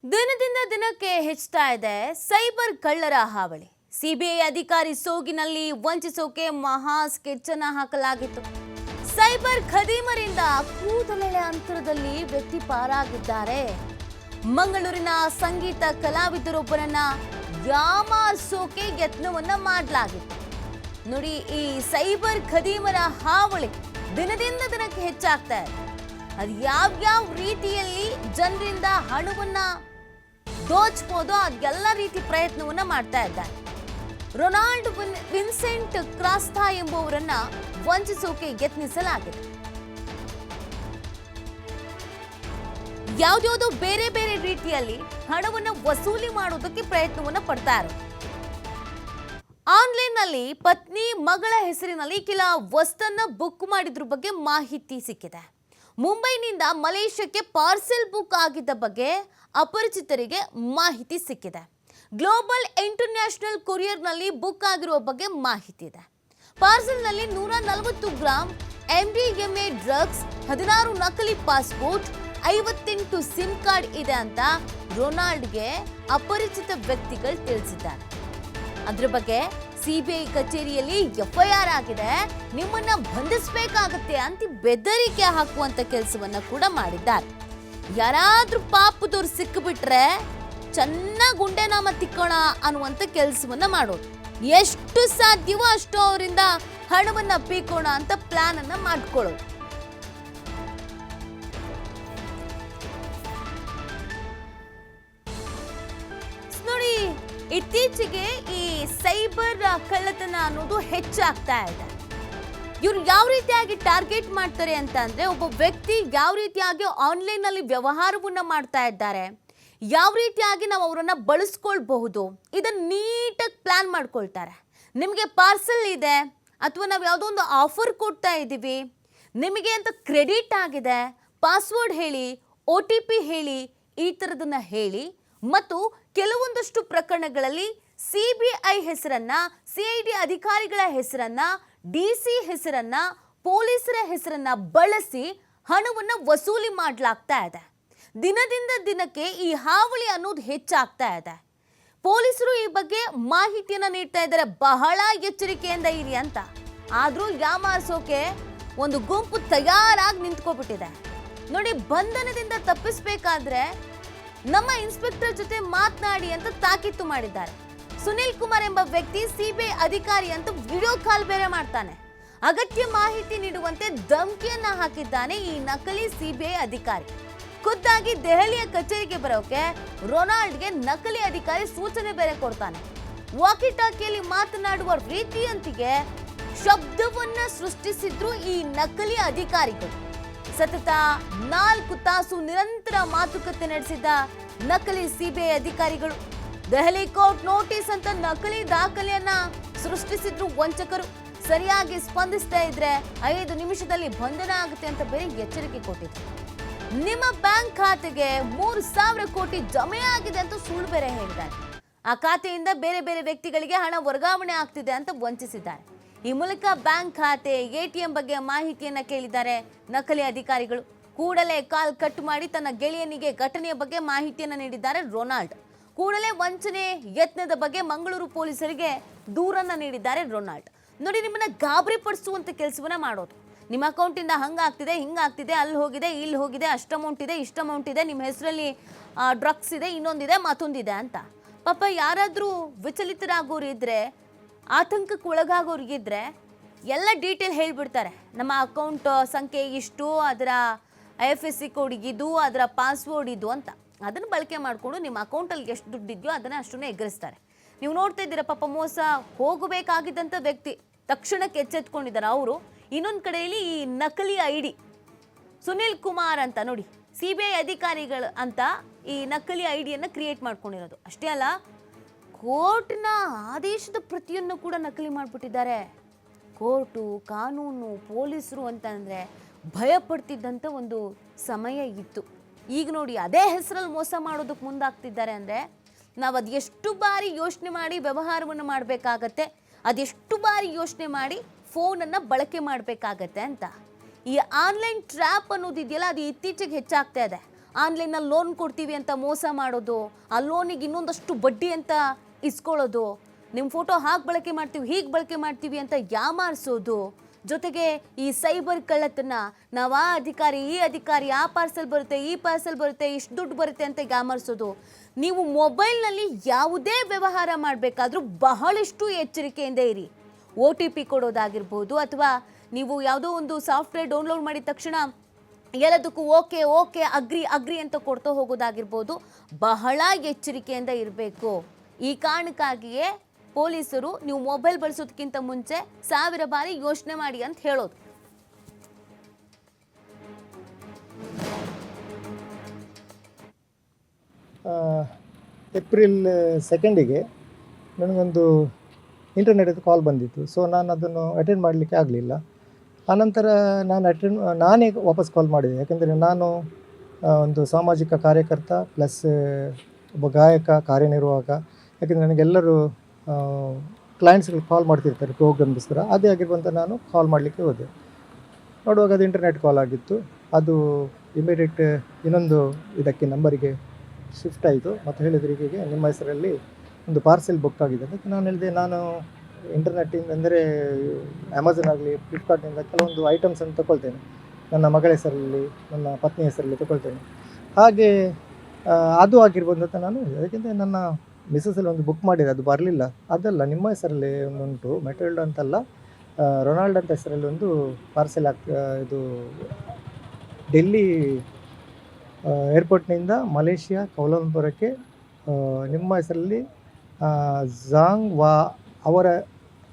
ದಿನದಿಂದ ದಿನಕ್ಕೆ ಹೆಚ್ಚುತ್ತಾ ಇದೆ ಸೈಬರ್ ಕಳ್ಳರ ಹಾವಳಿ. ಸಿಬಿಐ ಅಧಿಕಾರಿ ಸೋಗಿನಲ್ಲಿ ವಂಚಿಸೋಕೆ ಮಹಾ ಸ್ಕೆಚ್ ಅನ್ನು ಹಾಕಲಾಗಿತ್ತು. ಸೈಬರ್ ಖದೀಮರಿಂದ ಕೂದಲೆಳೆ ಅಂತರದಲ್ಲಿ ವ್ಯಕ್ತಿ ಪಾರಾಗಿದ್ದಾರೆ. ಮಂಗಳೂರಿನ ಸಂಗೀತ ಕಲಾವಿದರೊಬ್ಬರನ್ನ ಯಾಮಾರಿಸೋಕೆ ಯತ್ನವನ್ನ ಮಾಡಲಾಗಿತ್ತು. ನೋಡಿ, ಈ ಸೈಬರ್ ಖದೀಮರ ಹಾವಳಿ ದಿನದಿಂದ ದಿನಕ್ಕೆ ಹೆಚ್ಚಾಗ್ತಾ ಇದೆ. ಅದು ಯಾವ್ಯಾವ ರೀತಿಯಲ್ಲಿ ಜನರಿಂದ ಹಣವನ್ನ ದೋಚಬಹುದು ಅದೆಲ್ಲ ರೀತಿ ಪ್ರಯತ್ನವನ್ನ ಮಾಡ್ತಾ ಇದ್ದಾರೆ. ರೊನಾಲ್ಡ್ ವಿನ್ಸೆಂಟ್ ಕ್ರಾಸ್ತಾ ಎಂಬುವರನ್ನ ವಂಚಿಸೋಕೆ ಯತ್ನಿಸಲಾಗಿದೆ. ಯಾವ್ದಾವುದೋ ಬೇರೆ ಬೇರೆ ರೀತಿಯಲ್ಲಿ ಹಣವನ್ನ ವಸೂಲಿ ಮಾಡೋದಕ್ಕೆ ಪ್ರಯತ್ನವನ್ನ ಪಡ್ತಾ ಇದ್ದಾರೆ. ಆನ್ಲೈನ್ ನಲ್ಲಿ ಪತ್ನಿ ಮಗಳ ಹೆಸರಿನಲ್ಲಿ ಕೆಲ ವಸ್ತನ್ನ ಬುಕ್ ಮಾಡಿದ್ರ ಬಗ್ಗೆ ಮಾಹಿತಿ ಸಿಕ್ಕಿದೆ. ಮುಂಬೈನಿಂದ ಮಲೇಷ್ಯಾಕ್ಕೆ ಪಾರ್ಸೆಲ್ ಬುಕ್ ಆಗಿದ್ದ ಬಗ್ಗೆ ಅಪರಿಚಿತರಿಗೆ ಮಾಹಿತಿ ಸಿಕ್ಕಿದೆ. ಗ್ಲೋಬಲ್ ಇಂಟರ್ನ್ಯಾಷನಲ್ ಕೊರಿಯರ್ನಲ್ಲಿ ಬುಕ್ ಆಗಿರುವ ಬಗ್ಗೆ ಮಾಹಿತಿ ಇದೆ. ಪಾರ್ಸೆಲ್ನಲ್ಲಿ 140 ಗ್ರಾಂ MDMA ಡ್ರಗ್ಸ್, 16 ನಕಲಿ ಪಾಸ್ಪೋರ್ಟ್, 58 ಸಿಮ್ ಕಾರ್ಡ್ ಇದೆ ಅಂತ ರೊನಾಲ್ಡ್ಗೆ ಅಪರಿಚಿತ ವ್ಯಕ್ತಿಗಳು ತಿಳಿಸಿದ್ದಾರೆ. ಅದ್ರ ಬಗ್ಗೆ ಸಿಬಿಐ ಕಚೇರಿಯಲ್ಲಿ FIR ಆಗಿದೆ, ನಿಮ್ಮನ್ನ ಬಂಧಿಸಬೇಕಾಗತ್ತೆ ಅಂತ ಬೆದರಿಕೆ ಹಾಕುವಂತ ಕೆಲಸವನ್ನ ಕೂಡ ಮಾಡಿದ್ದಾರೆ. ಯಾರಾದ್ರೂ ಪಾಪದವ್ರು ಸಿಕ್ಕಿಬಿಟ್ರೆ ಚೆನ್ನಾಗಿ ಗುಂಡೆನಾಮ ತಿಕ್ಕೋಣ ಅನ್ನುವಂತ ಕೆಲಸವನ್ನ ಮಾಡೋದು. ಎಷ್ಟು ಸಾಧ್ಯವೋ ಅಷ್ಟು ಅವರಿಂದ ಹಣವನ್ನ ಪೀಕೋಣ ಅಂತ ಪ್ಲಾನ್ ಅನ್ನ ಮಾಡ್ಕೊಳ್ಳೋದು. ನೋಡಿ, ಇತ್ತೀಚೆಗೆ ಈ ಸೈಬರ್ ಕಳ್ಳತನ ಅನ್ನೋದು ಹೆಚ್ಚಾಗ್ತಾ ಇದೆ. ಇವ್ರು ಯಾವ ರೀತಿಯಾಗಿ ಟಾರ್ಗೆಟ್ ಮಾಡ್ತಾರೆ ಅಂತ ಅಂದ್ರೆ, ಒಬ್ಬ ವ್ಯಕ್ತಿ ಯಾವ ರೀತಿಯಾಗಿ ಆನ್ಲೈನ್ ನಲ್ಲಿ ವ್ಯವಹಾರವನ್ನ ಮಾಡ್ತಾ ಇದ್ದಾರೆ, ಯಾವ ರೀತಿಯಾಗಿ ನಾವು ಅವರನ್ನ ಬಳಸ್ಕೊಳ್ಬಹುದು, ಇದನ್ನ ನೀಟಾಗಿ ಪ್ಲಾನ್ ಮಾಡ್ಕೊಳ್ತಾರೆ. ನಿಮಗೆ ಪಾರ್ಸೆಲ್ ಇದೆ ಅಥವಾ ನಾವು ಯಾವುದೋ ಒಂದು ಆಫರ್ ಕೊಡ್ತಾ ಇದ್ದೀವಿ, ನಿಮಗೆ ಅಂತ ಕ್ರೆಡಿಟ್ ಆಗಿದೆ, ಪಾಸ್ವರ್ಡ್ ಹೇಳಿ, OTP ಹೇಳಿ, ಈ ಥರದನ್ನ ಹೇಳಿ, ಮತ್ತು ಕೆಲವೊಂದಷ್ಟು ಪ್ರಕರಣಗಳಲ್ಲಿ CBI ಹೆಸರನ್ನ, CID ಅಧಿಕಾರಿಗಳ ಹೆಸರನ್ನ, DC ಹೆಸರನ್ನ, ಪೊಲೀಸರ ಹೆಸರನ್ನ ಬಳಸಿ ಹಣವನ್ನು ವಸೂಲಿ ಮಾಡಲಾಗ್ತಾ ಇದೆ. ದಿನದಿಂದ ದಿನಕ್ಕೆ ಈ ಹಾವಳಿ ಅನ್ನೋದು ಹೆಚ್ಚಾಗ್ತಾ ಇದೆ. ಪೊಲೀಸರು ಈ ಬಗ್ಗೆ ಮಾಹಿತಿಯನ್ನ ನೀಡ್ತಾ ಇದ್ದಾರೆ, ಬಹಳ ಎಚ್ಚರಿಕೆಯಿಂದ ಇರಿ ಅಂತ. ಆದ್ರೂ ಯಾಮಾರಿಸೋಕೆ ಒಂದು ಗುಂಪು ತಯಾರಾಗಿ ನಿಂತ್ಕೊಬಿಟ್ಟಿದೆ. ನೋಡಿ, ಬಂಧನದಿಂದ ತಪ್ಪಿಸಬೇಕಾದ್ರೆ ನಮ್ಮ ಇನ್ಸ್ಪೆಕ್ಟರ್ ಜೊತೆ ಮಾತನಾಡಿ ಅಂತ ತಾಕೀತು ಮಾಡಿದ್ದಾರೆ. ಸುನಿಲ್ ಕುಮಾರ್ ಎಂಬ ವ್ಯಕ್ತಿ ಸಿಬಿಐ ಅಧಿಕಾರಿ ಅಂತ ವಿಡಿಯೋ ಕಾಲ್ ಬೇರೆ ಮಾಡ್ತಾನೆ. ಅಗತ್ಯ ಮಾಹಿತಿ ನೀಡುವಂತೆ ಧಮಕಿಯನ್ನ ಹಾಕಿದ್ದಾನೆ ಈ ನಕಲಿ ಸಿಬಿಐ ಅಧಿಕಾರಿ. ಖುದ್ದಾಗಿ ದೆಹಲಿಯ ಕಚೇರಿಗೆ ಬರೋಕೆ ರೊನಾಲ್ಡ್ಗೆ ನಕಲಿ ಅಧಿಕಾರಿ ಸೂಚನೆ ಬೇರೆ ಕೊಡ್ತಾನೆ. ವಾಕಿ ಟಾಕಿಯಲ್ಲಿ ಮಾತನಾಡುವ ರೀತಿಯಂತೆಯೇ ಶಬ್ದವನ್ನ ಸೃಷ್ಟಿಸಿದ್ರು ಈ ನಕಲಿ ಅಧಿಕಾರಿಗಳು. ಸತತ 4 ತಾಸು ನಿರಂತರ ಮಾತುಕತೆ ನಡೆಸಿದ ನಕಲಿ ಸಿಬಿಐ ಅಧಿಕಾರಿಗಳು. ದೆಹಲಿ ಕೋರ್ಟ್ ನೋಟಿಸ್ ಅಂತ ನಕಲಿ ದಾಖಲೆಯನ್ನ ಸೃಷ್ಟಿಸಿದ್ರು ವಂಚಕರು. ಸರಿಯಾಗಿ ಸ್ಪಂದಿಸದೇ ಇದ್ರೆ 5 ನಿಮಿಷದಲ್ಲಿ ಬಂಧನ ಆಗುತ್ತೆ ಅಂತ ಬೇರೆ ಎಚ್ಚರಿಕೆ ಕೊಟ್ಟಿದ್ರು. ನಿಮ್ಮ ಬ್ಯಾಂಕ್ ಖಾತೆಗೆ 3,000 ಕೋಟಿ ಜಮೆ ಆಗಿದೆ ಅಂತ ಸುಳ್ಳು ಬೇರೆ ಹೇಳಿದ್ದಾರೆ. ಆ ಖಾತೆಯಿಂದ ಬೇರೆ ಬೇರೆ ವ್ಯಕ್ತಿಗಳಿಗೆ ಹಣ ವರ್ಗಾವಣೆ ಆಗ್ತಿದೆ ಅಂತ ವಂಚಿಸಿದ್ದಾರೆ. ಈ ಮೂಲಕ ಬ್ಯಾಂಕ್ ಖಾತೆ, ATM ಬಗ್ಗೆ ಮಾಹಿತಿಯನ್ನ ಕೇಳಿದ್ದಾರೆ ನಕಲಿ ಅಧಿಕಾರಿಗಳು. ಕೂಡಲೇ ಕಾಲ್ ಕಟ್ ಮಾಡಿ ತನ್ನ ಗೆಳೆಯನಿಗೆ ಘಟನೆಯ ಬಗ್ಗೆ ಮಾಹಿತಿಯನ್ನ ನೀಡಿದ್ದಾರೆ ರೊನಾಲ್ಡ್. ಕೂಡಲೇ ವಂಚನೆ ಯತ್ನದ ಬಗ್ಗೆ ಮಂಗಳೂರು ಪೊಲೀಸರಿಗೆ ದೂರನ್ನ ನೀಡಿದ್ದಾರೆ ರೊನಾಲ್ಡ್. ನೋಡಿ, ನಿಮ್ಮನ್ನ ಗಾಬರಿ ಪಡಿಸುವಂತ ಕೆಲಸವನ್ನ ಮಾಡೋದು. ನಿಮ್ಮ ಅಕೌಂಟಿಂದ ಹಂಗಾಗ್ತಿದೆ, ಹಿಂಗಾಗ್ತಿದೆ, ಅಲ್ಲಿ ಹೋಗಿದೆ, ಇಲ್ಲಿ ಹೋಗಿದೆ, ಅಷ್ಟು ಅಮೌಂಟ್ ಇದೆ, ಇಷ್ಟು ಅಮೌಂಟ್ ಇದೆ, ನಿಮ್ಮ ಹೆಸರಲ್ಲಿ ಡ್ರಗ್ಸ್ ಇದೆ, ಇನ್ನೊಂದಿದೆ, ಮತ್ತೊಂದಿದೆ ಅಂತ. ಪಾಪ ಯಾರಾದರೂ ವಿಚಲಿತರಾಗೋರು ಇದ್ರೆ, ಆತಂಕಕ್ಕೆ ಒಳಗಾಗೋರಿಗಿದ್ರೆ ಎಲ್ಲ ಡೀಟೇಲ್ ಹೇಳಿಬಿಡ್ತಾರೆ. ನಮ್ಮ ಅಕೌಂಟ್ ಸಂಖ್ಯೆ ಇಷ್ಟು, ಅದರ IFSC ಕೋಡ್ ಇದು, ಅದರ ಪಾಸ್ವರ್ಡ್ ಇದು ಅಂತ. ಅದನ್ನು ಬಳಕೆ ಮಾಡಿಕೊಂಡು ನಿಮ್ಮ ಅಕೌಂಟಲ್ಲಿ ಎಷ್ಟು ದುಡ್ಡಿದೆಯೋ ಅದನ್ನು ಅಷ್ಟನ್ನು ಎಗರಿಸ್ತಾರೆ. ನೀವು ನೋಡ್ತಾ ಇದ್ದೀರಾ, ಪಾಪ ಮೋಸ ಹೋಗಬೇಕಾಗಿದ್ದಂಥ ವ್ಯಕ್ತಿ ತಕ್ಷಣಕ್ಕೆ ಎಚ್ಚೆತ್ಕೊಂಡಿದ್ದಾರೆ ಅವರು. ಇನ್ನೊಂದು ಕಡೆಯಲ್ಲಿ ಈ ನಕಲಿ ID ಸುನಿಲ್ ಕುಮಾರ್ ಅಂತ, ನೋಡಿ, CBI ಅಧಿಕಾರಿಗಳು ಅಂತ ಈ ನಕಲಿ IDಯನ್ನು ಕ್ರಿಯೇಟ್ ಮಾಡ್ಕೊಂಡಿರೋದು. ಅಷ್ಟೇ ಅಲ್ಲ, ಕೋರ್ಟ್ನ ಆದೇಶದ ಪ್ರತಿಯನ್ನು ಕೂಡ ನಕಲಿ ಮಾಡಿಬಿಟ್ಟಿದ್ದಾರೆ. ಕೋರ್ಟು, ಕಾನೂನು, ಪೊಲೀಸರು ಅಂತಂದರೆ ಭಯ ಪಡ್ತಿದ್ದಂಥ ಒಂದು ಸಮಯ ಇತ್ತು. ಈಗ ನೋಡಿ, ಅದೇ ಹೆಸರಲ್ಲಿ ಮೋಸ ಮಾಡೋದಕ್ಕೆ ಮುಂದಾಗ್ತಿದ್ದಾರೆ. ಅಂದರೆ ನಾವು ಅದು ಎಷ್ಟು ಬಾರಿ ಯೋಚನೆ ಮಾಡಿ ವ್ಯವಹಾರವನ್ನು ಮಾಡಬೇಕಾಗತ್ತೆ, ಅದೆಷ್ಟು ಬಾರಿ ಯೋಚನೆ ಮಾಡಿ ಫೋನನ್ನು ಬಳಕೆ ಮಾಡಬೇಕಾಗತ್ತೆ ಅಂತ. ಈ ಆನ್ಲೈನ್ ಟ್ರ್ಯಾಪ್ ಅನ್ನೋದಿದೆಯಲ್ಲ, ಅದು ಇತ್ತೀಚೆಗೆ ಹೆಚ್ಚಾಗ್ತಾ ಇದೆ. ಆನ್ಲೈನಲ್ಲಿ ಲೋನ್ ಕೊಡ್ತೀವಿ ಅಂತ ಮೋಸ ಮಾಡೋದು, ಆ ಲೋನಿಗೆ ಇನ್ನೊಂದಷ್ಟು ಬಡ್ಡಿ ಅಂತ ಇಸ್ಕೊಳ್ಳೋದು, ನಿಮ್ಮ ಫೋಟೋ ಹಾಗೆ ಬಳಕೆ ಮಾಡ್ತೀವಿ ಹೀಗೆ ಬಳಕೆ ಮಾಡ್ತೀವಿ ಅಂತ ಯಾಮಾರಿಸೋದು, ಜೊತೆಗೆ ಈ ಸೈಬರ್ ಕಳ್ಳತನ, ನಾವು ಆ ಅಧಿಕಾರಿ ಈ ಅಧಿಕಾರಿ, ಆ ಪಾರ್ಸೆಲ್ ಬರುತ್ತೆ ಈ ಪಾರ್ಸೆಲ್ ಬರುತ್ತೆ ಇಷ್ಟು ದುಡ್ಡು ಬರುತ್ತೆ ಅಂತ ಯಾಮಾರಿಸೋದು. ನೀವು ಮೊಬೈಲ್ನಲ್ಲಿ ಯಾವುದೇ ವ್ಯವಹಾರ ಮಾಡಬೇಕಾದ್ರೂ ಬಹಳಷ್ಟು ಎಚ್ಚರಿಕೆಯಿಂದ ಇರಿ. OTP ಕೊಡೋದಾಗಿರ್ಬೋದು, ಅಥವಾ ನೀವು ಯಾವುದೋ ಒಂದು ಸಾಫ್ಟ್ವೇರ್ ಡೌನ್ಲೋಡ್ ಮಾಡಿದ ತಕ್ಷಣ ಎಲ್ಲದಕ್ಕೂ ಓಕೆ ಓಕೆ ಅಗ್ರಿ ಅಂತ ಕೊಡ್ತಾ ಹೋಗೋದಾಗಿರ್ಬೋದು, ಬಹಳ ಎಚ್ಚರಿಕೆಯಿಂದ ಇರಬೇಕು. ಈ ಕಾರಣಕ್ಕಾಗಿಯೇ ಪೊಲೀಸರು ನೀವು ಮೊಬೈಲ್ ಬಳಸೋದಕ್ಕಿಂತ ಮುಂಚೆ 1000 ಬಾರಿ ಯೋಚನೆ ಮಾಡಿ ಅಂತ ಹೇಳೋದು. ಏಪ್ರಿಲ್ 2ಗೆ ನನಗೊಂದು ಇಂಟರ್ನೆಟ್ ಕಾಲ್ ಬಂದಿತ್ತು. ಸೊ ನಾನು ಅದನ್ನು ಅಟೆಂಡ್ ಮಾಡಲಿಕ್ಕೆ ಆಗಲಿಲ್ಲ. ಆನಂತರ ನಾನೇ ವಾಪಸ್ ಕಾಲ್ ಮಾಡಿದೆ. ಯಾಕೆಂದರೆ ನಾನು ಒಂದು ಸಾಮಾಜಿಕ ಕಾರ್ಯಕರ್ತ ಪ್ಲಸ್ ಒಬ್ಬ ಗಾಯಕ, ಕಾರ್ಯನಿರ್ವಾಹಕ. ಯಾಕೆಂದರೆ ನನಗೆಲ್ಲರೂ ಕ್ಲೈಂಟ್ಸ್ಗಳು ಕಾಲ್ ಮಾಡ್ತಿರ್ತಾರೆ ಪ್ರೋಗ್ರಾಮ್ಗೋಸ್ಕರ. ಅದೇ ಆಗಿರುವಂಥ ನಾನು ಕಾಲ್ ಮಾಡಲಿಕ್ಕೆ ಹೋದೆ. ನೋಡುವಾಗ ಅದು ಇಂಟರ್ನೆಟ್ ಕಾಲ್ ಆಗಿತ್ತು. ಅದು ಇಮಿಡಿಯೇಟ್ ಇನ್ನೊಂದು ಇದಕ್ಕೆ ನಂಬರಿಗೆ ಶಿಫ್ಟ್ ಆಯಿತು ಮತ್ತು ಹೇಳಿದರೆ ಹೀಗೆ ನಿಮ್ಮ ಹೆಸರಲ್ಲಿ ಒಂದು ಪಾರ್ಸೆಲ್ ಬುಕ್ ಆಗಿದೆ. ಅದಕ್ಕೆ ನಾನು ಹೇಳಿದೆ, ನಾನು ಇಂಟರ್ನೆಟ್ಟಿಂದ ಅಂದರೆ ಅಮೆಝಾನ್ ಆಗಲಿ ಫ್ಲಿಪ್ಕಾರ್ಟ್ನಿಂದ ಕೆಲವೊಂದು ಐಟಮ್ಸನ್ನು ತಗೊಳ್ತೇನೆ. ನನ್ನ ಮಗಳ ಹೆಸರಲ್ಲಿ, ನನ್ನ ಪತ್ನಿ ಹೆಸರಲ್ಲಿ ತಗೊಳ್ತೇನೆ. ಹಾಗೆ ಅದು ಆಗಿರ್ಬೋದು ಅಂತ ನಾನು ಹೇಳಿದೆ. ಯಾಕೆಂದರೆ ನನ್ನ ಮಿಸ್ಸಲ್ಲಿ ಒಂದು ಬುಕ್ ಮಾಡಿದೆ, ಅದು ಬರಲಿಲ್ಲ. ಅದಲ್ಲ, ನಿಮ್ಮ ಹೆಸರಲ್ಲಿ ಒಂದುಂಟು, ಮೆಟೆಲ್ಡ್ ಅಂತಲ್ಲ, ರೊನಾಲ್ಡ್ ಅಂತ ಹೆಸರಲ್ಲಿ ಒಂದು ಪಾರ್ಸೆಲ್ ಇದು ಡೆಲ್ಲಿ ಏರ್ಪೋರ್ಟ್ನಿಂದ ಮಲೇಷಿಯಾ ಕೌಲಾಲಂಪುರಕ್ಕೆ ನಿಮ್ಮ ಹೆಸರಲ್ಲಿ ಝಾಂಗ್ ವಾ ಅವರ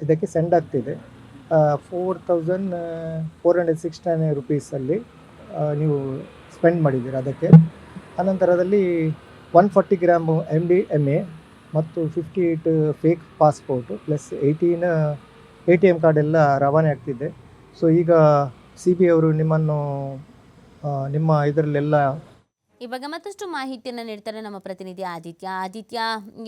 ಇದಕ್ಕೆ ಸೆಂಡ್ ಆಗ್ತಿದೆ. 4469 ರುಪೀಸಲ್ಲಿ ನೀವು ಸ್ಪೆಂಡ್ ಮಾಡಿದ್ದೀರಿ ಅದಕ್ಕೆ. ಅನಂತರದಲ್ಲಿ 140 ಗ್ರಾಮ್ MDMA ಮತ್ತು 58 fake passport plus 18 ATM card ಎಲ್ಲ ರವಾನೆ ಆಗ್ತಿದೆ. ಸೊ ಈಗ CBI ಅವರು ನಿಮ್ಮನ್ನು ನಿಮ್ಮ ಇದರಲ್ಲೆಲ್ಲ ಇವಾಗ ಮತ್ತಷ್ಟು ಮಾಹಿತಿಯನ್ನು ನೀಡ್ತಾರೆ ನಮ್ಮ ಪ್ರತಿನಿಧಿ ಆದಿತ್ಯ.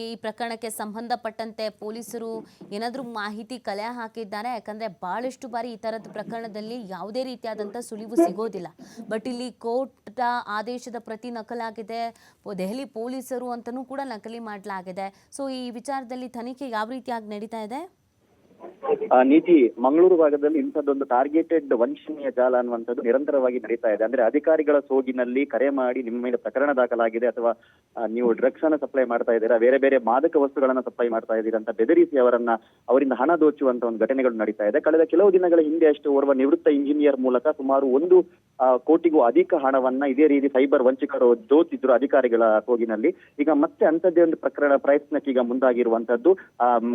ಈ ಪ್ರಕರಣಕ್ಕೆ ಸಂಬಂಧಪಟ್ಟಂತೆ ಪೊಲೀಸರು ಏನಾದರೂ ಮಾಹಿತಿ ಕಲೆ ಹಾಕಿದ್ದಾರೆ? ಯಾಕಂದರೆ ಭಾಳಷ್ಟು ಬಾರಿ ಈ ಥರದ ಪ್ರಕರಣದಲ್ಲಿ ಯಾವುದೇ ರೀತಿಯಾದಂಥ ಸುಳಿವು ಸಿಗೋದಿಲ್ಲ. ಬಟ್ ಇಲ್ಲಿ ಕೋರ್ಟ್ ಆದೇಶದ ಪ್ರತಿ ನಕಲಾಗಿದೆ, ದೆಹಲಿ ಪೊಲೀಸರು ಅಂತಲೂ ಕೂಡ ನಕಲಿ ಮಾಡಲಾಗಿದೆ. ಸೊ ಈ ವಿಚಾರದಲ್ಲಿ ತನಿಖೆ ಯಾವ ರೀತಿಯಾಗಿ ನಡೀತಾ ಇದೆ? ನೀತಿ, ಮಂಗಳೂರು ಭಾಗದಲ್ಲಿ ಇಂಥದ್ದೊಂದು ಟಾರ್ಗೆಟೆಡ್ ವಂಚನೀಯ ಜಾಲ ಅನ್ನುವಂಥದ್ದು ನಿರಂತರವಾಗಿ ನಡೀತಾ ಇದೆ. ಅಂದ್ರೆ ಅಧಿಕಾರಿಗಳ ಸೋಗಿನಲ್ಲಿ ಕರೆ ಮಾಡಿ ನಿಮ್ಮ ಮೇಲೆ ಪ್ರಕರಣ ದಾಖಲಾಗಿದೆ ಅಥವಾ ನೀವು ಡ್ರಗ್ಸ್ ಅನ್ನ ಸಪ್ಲೈ ಮಾಡ್ತಾ ಇದ್ದೀರಾ, ಬೇರೆ ಬೇರೆ ಮಾದಕ ವಸ್ತುಗಳನ್ನ ಸಪ್ಲೈ ಮಾಡ್ತಾ ಇದ್ದೀರಾ ಅಂತ ಬೆದರಿಸಿ ಅವರಿಂದ ಹಣ ದೋಚುವಂತ ಒಂದು ಘಟನೆಗಳು ನಡೀತಾ ಇದೆ. ಕಳೆದ ಕೆಲವು ದಿನಗಳ ಹಿಂದೆ ಅಷ್ಟು ಓರ್ವ ನಿವೃತ್ತ ಇಂಜಿನಿಯರ್ ಮೂಲಕ ಸುಮಾರು 1 ಕೋಟಿಗೂ ಅಧಿಕ ಹಣವನ್ನ ಇದೇ ರೀತಿ ಸೈಬರ್ ವಂಚಕರು ದೋಚಿದ್ರು ಅಧಿಕಾರಿಗಳ ಸೋಗಿನಲ್ಲಿ. ಈಗ ಮತ್ತೆ ಅಂಥದ್ದೇ ಒಂದು ಪ್ರಯತ್ನಕ್ಕೆ ಈಗ ಮುಂದಾಗಿರುವಂತದ್ದು.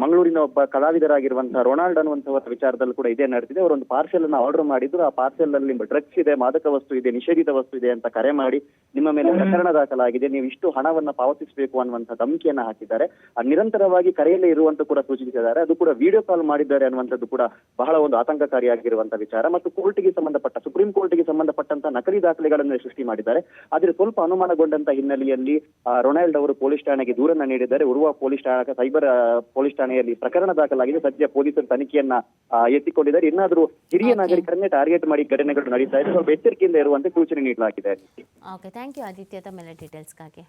ಮಂಗಳೂರಿನ ಒಬ್ಬ ಕಲಾವಿದರಾಗಿರುವಂತಹ ರೊನಾಲ್ಡ್ ಅನ್ನುವಂಥವರ ವಿಚಾರದಲ್ಲೂ ಕೂಡ ಇದೇ ನಡೆದಿದೆ. ಅವರೊಂದು ಪಾರ್ಸೆಲ್ ಅನ್ನ ಆರ್ಡರ್ ಮಾಡಿದ್ರು. ಆ ಪಾರ್ಸೆಲ್ ಅಲ್ಲಿ ಡ್ರಗ್ಸ್ ಇದೆ, ಮಾದಕ ವಸ್ತು ಇದೆ, ನಿಷೇಧಿತ ವಸ್ತು ಇದೆ ಅಂತ ಕರೆ ಮಾಡಿ ನಿಮ್ಮ ಮೇಲೆ ಪ್ರಕರಣ ದಾಖಲಾಗಿದೆ, ನೀವು ಇಷ್ಟು ಹಣವನ್ನ ಪಾವತಿಸಬೇಕು ಅನ್ನುವಂಥ ಧಮಕಿಯನ್ನ ಹಾಕಿದ್ದಾರೆ. ನಿರಂತರವಾಗಿ ಕರೆಯಲ್ಲೇ ಇರುವಂತ ಕೂಡ ಸೂಚಿಸಿದ್ದಾರೆ. ಅದು ಕೂಡ ವಿಡಿಯೋ ಕಾಲ್ ಮಾಡಿದ್ದಾರೆ ಅನ್ನುವಂಥದ್ದು ಕೂಡ ಬಹಳ ಒಂದು ಆತಂಕಕಾರಿಯಾಗಿರುವಂತಹ ವಿಚಾರ. ಮತ್ತು ಸುಪ್ರೀಂ ಕೋರ್ಟ್ಗೆ ಸಂಬಂಧಪಟ್ಟಂತ ನಕಲಿ ದಾಖಲೆಗಳನ್ನು ಸೃಷ್ಟಿ ಮಾಡಿದ್ದಾರೆ. ಆದ್ರೆ ಸ್ವಲ್ಪ ಅನುಮಾನಗೊಂಡಂತ ಹಿನ್ನೆಲೆಯಲ್ಲಿ ರೊನಾಲ್ಡ್ ಅವರು ಪೊಲೀಸ್ ಠಾಣೆಗೆ ದೂರನ್ನ ನೀಡಿದ್ದಾರೆ. ಉರ್ವ ಪೊಲೀಸ್ ಠಾಣೆ, ಸೈಬರ್ ಪೊಲೀಸ್ ಠಾಣೆಯಲ್ಲಿ ಪ್ರಕರಣ ದಾಖಲಾಗಿದೆ. ಸದ್ಯ ಪೊಲೀಸರು ತನಿಖೆಯನ್ನ ಎತ್ತಿಕೊಂಡಿದ್ದಾರೆ. ಇನ್ನಾದರೂ ಹಿರಿಯ ನಾಗರಿಕರನ್ನೇ ಟಾರ್ಗೆಟ್ ಮಾಡಿ ಘಟನೆಗಳು ನಡೀತಾ ಇದೆ. ಸ್ವಲ್ಪ ಎಚ್ಚರಿಕೆಯಿಂದ ಇರುವಂತೆ ಸೂಚನೆ ನೀಡಲಾಗಿದೆ. ಓಕೆ, ಥ್ಯಾಂಕ್ ಯು ಆದಿತ್ಯ ತಮ್ಮೆಲ್ಲ ಡೀಟೇಲ್ಸ್ಗಾಗಿ.